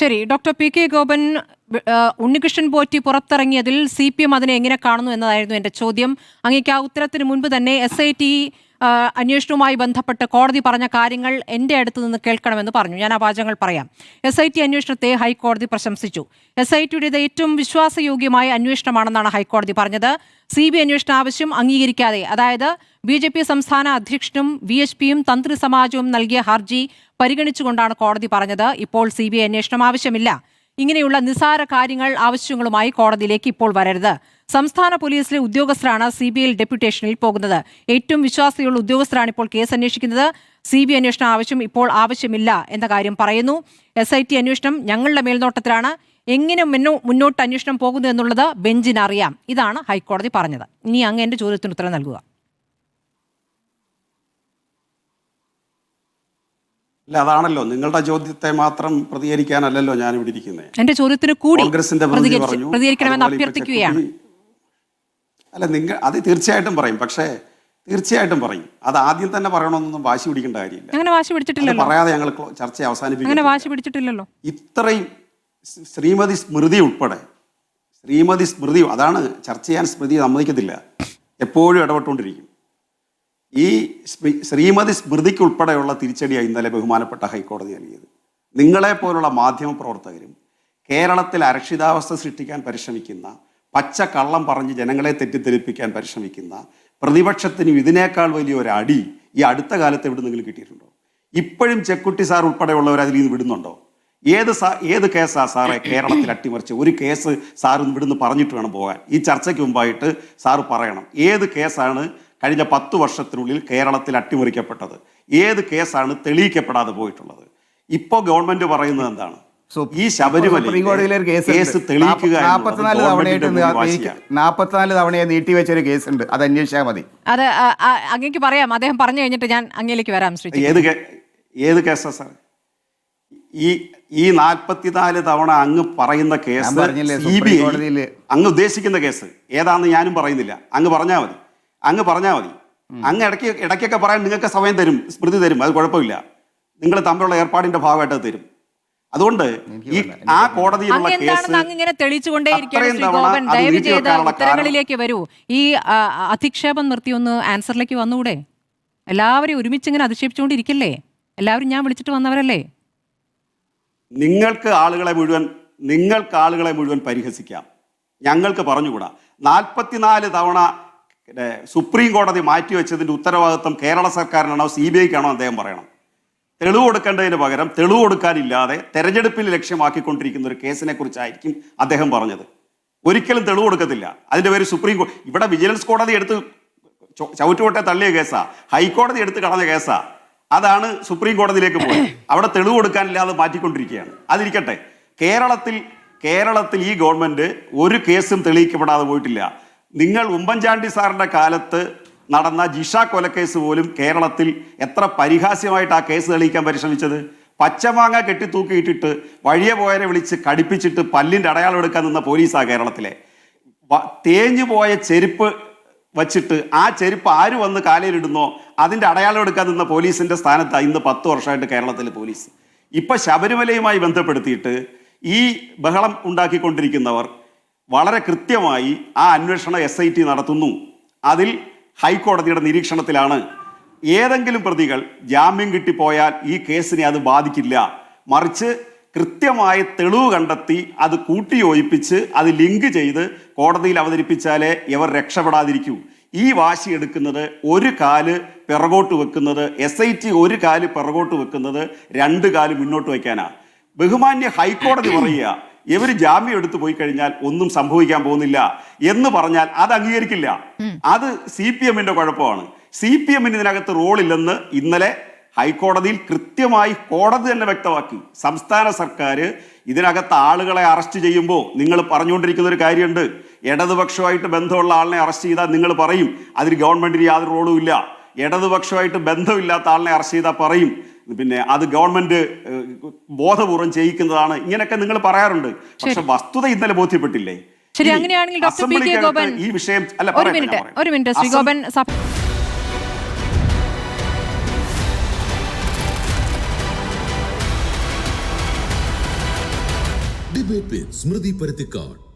ശരി, doctor P K Gopan, Unnikrishnan Potti പുറത്തിറങ്ങിയതിൽ CPM അതിനെ എങ്ങനെ കാണുന്നു എന്നതായിരുന്നു എൻ്റെ ചോദ്യം. അങ്ങേക്ക് ആ ഉത്തരത്തിന് മുൻപ് തന്നെ SIT അന്വേഷണവുമായി ബന്ധപ്പെട്ട് കോടതി പറഞ്ഞ കാര്യങ്ങൾ എൻ്റെ അടുത്ത് നിന്ന് കേൾക്കണമെന്ന് പറഞ്ഞു. ഞാൻ ആ വാചകങ്ങൾ പറയാം. SIT അന്വേഷണത്തെ ഹൈക്കോടതി പ്രശംസിച്ചു. SITയുടേത് ഏറ്റവും വിശ്വാസയോഗ്യമായ അന്വേഷണമാണെന്നാണ് ഹൈക്കോടതി പറഞ്ഞത്. CBI അന്വേഷണ ആവശ്യം അംഗീകരിക്കാതെ, അതായത് BJP സംസ്ഥാന അധ്യക്ഷനും VHPയും തന്ത്രി സമാജവും നൽകിയ ഹർജി പരിഗണിച്ചുകൊണ്ടാണ് കോടതി പറഞ്ഞത് ഇപ്പോൾ CBI അന്വേഷണം ആവശ്യമില്ല. ഇങ്ങനെയുള്ള നിസാര കാര്യങ്ങൾ ആവശ്യങ്ങളുമായി കോടതിയിലേക്ക് ഇപ്പോൾ വരരുത്. സംസ്ഥാന പോലീസിലെ ഉദ്യോഗസ്ഥരാണ് CBI ഡെപ്യൂട്ടേഷനിൽ പോകുന്നത്. ഏറ്റവും വിശ്വാസ്യതയുള്ള ഉദ്യോഗസ്ഥരാണ് ഇപ്പോൾ കേസ് അന്വേഷിക്കുന്നത്. CBI അന്വേഷണം ആവശ്യം ഇപ്പോൾ ആവശ്യമില്ല എന്ന കാര്യം പറയുന്നു. SIT അന്വേഷണം ഞങ്ങളുടെ മേൽനോട്ടത്തിലാണ്. എങ്ങനെ മുന്നോട്ട് അന്വേഷണം പോകുന്നു എന്നുള്ളത് ബെഞ്ചിന് അറിയാം. ഇതാണ് ഹൈക്കോടതി പറഞ്ഞത്. ഇനി അങ്ങ് എൻ്റെ ചോദ്യത്തിന് ഉത്തരം നൽകുക. അല്ല, അതാണല്ലോ നിങ്ങളുടെ ചോദ്യത്തെ മാത്രം പ്രതികരിക്കാനല്ലല്ലോ ഞാൻ ഇവിടെ ഇരിക്കുന്നത്. എന്റെ ചോദ്യത്തിന് കൂടി കോൺഗ്രസിന്റെ പ്രതികരിക്കണമെന്ന് അഭ്യർത്ഥിക്കുകയാണ്. അല്ല, അത് തീർച്ചയായിട്ടും പറയും. പക്ഷേ തീർച്ചയായിട്ടും പറയും. അത് ആദ്യം തന്നെ പറയണമെന്നൊന്നും വാശി പിടിക്കേണ്ട കാര്യമില്ല. അങ്ങനെ വാശി പിടിച്ചിട്ടില്ലല്ലോ. പറയാതെ ഞങ്ങൾ ചർച്ച അവസാനിപ്പിക്കും. അങ്ങനെ വാശി പിടിച്ചിട്ടില്ലല്ലോ. ഇത്രയും ശ്രീമതി സ്മൃതി അതാണ് ചർച്ച ചെയ്യാൻ സ്മൃതി സമ്മതിക്കത്തില്ല. എപ്പോഴും ഇടപെട്ടുകൊണ്ടിരിക്കും. ഈ ശ്രീമതി സ്മൃതിക്ക് ഉൾപ്പെടെയുള്ള തിരിച്ചടിയാണ് ഇന്നലെ ബഹുമാനപ്പെട്ട ഹൈക്കോടതി നൽകിയത്. നിങ്ങളെപ്പോലുള്ള മാധ്യമ പ്രവർത്തകരും കേരളത്തിൽ അരക്ഷിതാവസ്ഥ സൃഷ്ടിക്കാൻ പരിശ്രമിക്കുന്ന, പച്ച കള്ളം പറഞ്ഞ് ജനങ്ങളെ തെറ്റിദ്ധരിപ്പിക്കാൻ പരിശ്രമിക്കുന്ന പ്രതിപക്ഷത്തിന് ഇതിനേക്കാൾ വലിയൊരു അടി ഈ അടുത്ത കാലത്ത് എവിടുന്നെങ്കിലും കിട്ടിയിട്ടുണ്ടോ? ഇപ്പോഴും ചെക്കുട്ടി സാർ ഉൾപ്പെടെയുള്ളവർ അതിൽ നിന്ന് വിടുന്നുണ്ടോ? ഏത് കേസാ സാറെ കേരളത്തിൽ അട്ടിമറിച്ച്? ഒരു കേസ് സാർ ഇവിടുന്ന് പറഞ്ഞിട്ട് വേണം പോകാൻ. ഈ ചർച്ചയ്ക്ക് മുമ്പായിട്ട് സാറ് പറയണം ഏത് കേസാണ് കഴിഞ്ഞ 10 വർഷത്തിനുള്ളിൽ കേരളത്തിൽ അട്ടിമറിക്കപ്പെട്ടത്, ഏത് കേസാണ് തെളിയിക്കപ്പെടാതെ പോയിട്ടുള്ളത്. ഇപ്പോൾ ഗവൺമെന്റ് പറയുന്നത് എന്താണ്? ഈ ശബരിമല കേസ് തെളിയിക്കുക. 44 തവണയെ നീട്ടിവെച്ചൊരു കേസുണ്ട്, അത് അന്വേഷിച്ചാൽ മതി. അത് അങ്ങേക്ക് പറയാം. അദ്ദേഹം പറഞ്ഞു കഴിഞ്ഞിട്ട് ഞാൻ അങ്ങേലേക്ക് വരാം. ഏത് കേസാ സാർ? ഈ 44 തവണ അങ്ങ് പറയുന്ന കേസ് CBI അങ്ങ് ഉദ്ദേശിക്കുന്ന കേസ് ഏതാണെന്ന് ഞാനും പറയുന്നില്ല. അങ്ങ് പറഞ്ഞാൽ മതി. അങ്ങ് ഇടയ്ക്കൊക്കെ പറയാൻ നിങ്ങൾക്ക് സമയം തരും, സ്മൃതി തരും, അത് കുഴപ്പമില്ല. നിങ്ങൾ തമ്മിലുള്ള ഏർപ്പാടിന്റെ ഭാഗമായിട്ട് അത് തരും. അതുകൊണ്ട് ആ കോടതിയിലുള്ള ഉത്തരങ്ങളിലേക്ക് വരൂ. ഈ അധിക്ഷേപം നിർത്തി ഒന്ന് ആൻസറിലേക്ക് വന്നുകൂടെ? എല്ലാവരും ഒരുമിച്ച് ഇങ്ങനെ അധിക്ഷേപിച്ചുകൊണ്ടിരിക്കല്ലേ? എല്ലാവരും ഞാൻ വിളിച്ചിട്ട് വന്നവരല്ലേ? നിങ്ങൾക്ക് ആളുകളെ മുഴുവൻ പരിഹസിക്കാം, ഞങ്ങൾക്ക് പറഞ്ഞുകൂടാ. 44 തവണ സുപ്രീം കോടതി മാറ്റിവെച്ചതിന്റെ ഉത്തരവാദിത്വം കേരള സർക്കാരിനാണോ CBIക്കാണോ അദ്ദേഹം പറയണം. തെളിവ് കൊടുക്കേണ്ടതിന് പകരം തെളിവ് കൊടുക്കാനില്ലാതെ തെരഞ്ഞെടുപ്പിൽ ലക്ഷ്യമാക്കിക്കൊണ്ടിരിക്കുന്ന ഒരു കേസിനെ കുറിച്ചായിരിക്കും അദ്ദേഹം പറഞ്ഞത്. ഒരിക്കലും തെളിവ് കൊടുക്കത്തില്ല. അതിന്റെ പേര് ഇവിടെ വിജിലൻസ് കോടതി എടുത്ത് ചവിറ്റുകൊട്ടെ തള്ളിയ കേസാ, ഹൈക്കോടതി എടുത്ത് കളഞ്ഞ കേസാ. അതാണ് സുപ്രീം കോടതിയിലേക്ക് പോയത്. അവിടെ തെളിവ് കൊടുക്കാനില്ലാതെ മാറ്റിക്കൊണ്ടിരിക്കുകയാണ്. അതിരിക്കട്ടെ, കേരളത്തിൽ ഈ ഗവൺമെന്റ് ഒരു കേസും തെളിയിക്കപ്പെടാതെ പോയിട്ടില്ല. നിങ്ങൾ ഉമ്മൻചാണ്ടി സാറിന്റെ കാലത്ത് നടന്ന ജിഷ കൊലക്കേസ് പോലും കേരളത്തിൽ എത്ര പരിഹാസ്യമായിട്ട് ആ കേസ് തെളിയിക്കാൻ പരിശ്രമിച്ചത്. പച്ചമാങ്ങ കെട്ടിത്തൂക്കിയിട്ടിട്ട് വഴിയെ പോയവരെ വിളിച്ച് കടിപ്പിച്ചിട്ട് പല്ലിന്റെ അടയാളം എടുക്കാൻ നിന്ന പോലീസാ കേരളത്തിലെ. തേഞ്ഞു പോയ ചെരുപ്പ് വച്ചിട്ട് ആ ചെരുപ്പ് ആര് വന്ന് കാലയിലിടുന്നോ അതിന്റെ അടയാളം എടുക്കാൻ നിന്ന പോലീസിന്റെ സ്ഥാനത്താണ് ഇന്ന് 10 വർഷമായിട്ട് കേരളത്തിലെ പോലീസ്. ഇപ്പൊ ശബരിമലയുമായി ബന്ധപ്പെടുത്തിയിട്ട് ഈ ബഹളം ഉണ്ടാക്കിക്കൊണ്ടിരിക്കുന്നവർ വളരെ കൃത്യമായി ആ അന്വേഷണം SIT നടത്തുന്നു. അതിൽ ഹൈക്കോടതിയുടെ നിരീക്ഷണത്തിലാണ്. ഏതെങ്കിലും പ്രതികൾ ജാമ്യം കിട്ടിപ്പോയാൽ ഈ കേസിനെ അത് ബാധിക്കില്ല. മറിച്ച് കൃത്യമായ തെളിവ് കണ്ടെത്തി അത് കൂട്ടിയോജിപ്പിച്ച് അത് ലിങ്ക് ചെയ്ത് കോടതിയിൽ അവതരിപ്പിച്ചാലേ ഇവർ രക്ഷപ്പെടാതിരിക്കൂ. ഈ വാശി എടുക്കുന്നത് ഒരു കാല് പിറകോട്ട് വെക്കുന്നത്, SIT ഒരു കാല് പിറകോട്ട് വെക്കുന്നത് 2 കാല് മുന്നോട്ട് വയ്ക്കാനാണ്. ബഹുമാന്യ ഹൈക്കോടതി പറയുക ഇവർ ജാമ്യം എടുത്തു പോയി കഴിഞ്ഞാൽ ഒന്നും സംഭവിക്കാൻ പോകുന്നില്ല എന്ന് പറഞ്ഞാൽ അത് അംഗീകരിക്കില്ല. അത് CPMന്റെ കുഴപ്പമാണ്. CPMന് ഇതിനകത്ത് റോളില്ലെന്ന് ഇന്നലെ ഹൈക്കോടതിയിൽ കൃത്യമായി കോടതി തന്നെ വ്യക്തമാക്കി. സംസ്ഥാന സർക്കാർ ഇതിനകത്ത് ആളുകളെ അറസ്റ്റ് ചെയ്യുമ്പോൾ നിങ്ങൾ പറഞ്ഞുകൊണ്ടിരിക്കുന്ന ഒരു കാര്യമുണ്ട്, ഇടതുപക്ഷമായിട്ട് ബന്ധമുള്ള ആളിനെ അറസ്റ്റ് ചെയ്താൽ നിങ്ങൾ പറയും അതിൽ ഗവൺമെന്റിന് യാതൊരു റോളും ഇല്ല. ഇടതുപക്ഷമായിട്ട് ബന്ധമില്ലാത്ത ആളിനെ അറസ്റ്റ് ചെയ്താൽ പറയും പിന്നെ അത് ഗവൺമെന്റ് ബോധപൂർവം ചെയ്യിക്കുന്നതാണ്. ഇങ്ങനെയൊക്കെ നിങ്ങൾ പറയാറുണ്ട്. പക്ഷെ വസ്തുത ഇന്നലെ ബോധ്യപ്പെട്ടില്ലേ? ശരി, അങ്ങനെയാണെങ്കിൽ ഈ വിഷയം അല്ല. ഒരു minute Shri Gopan. Debate with Smriti Parathikkad.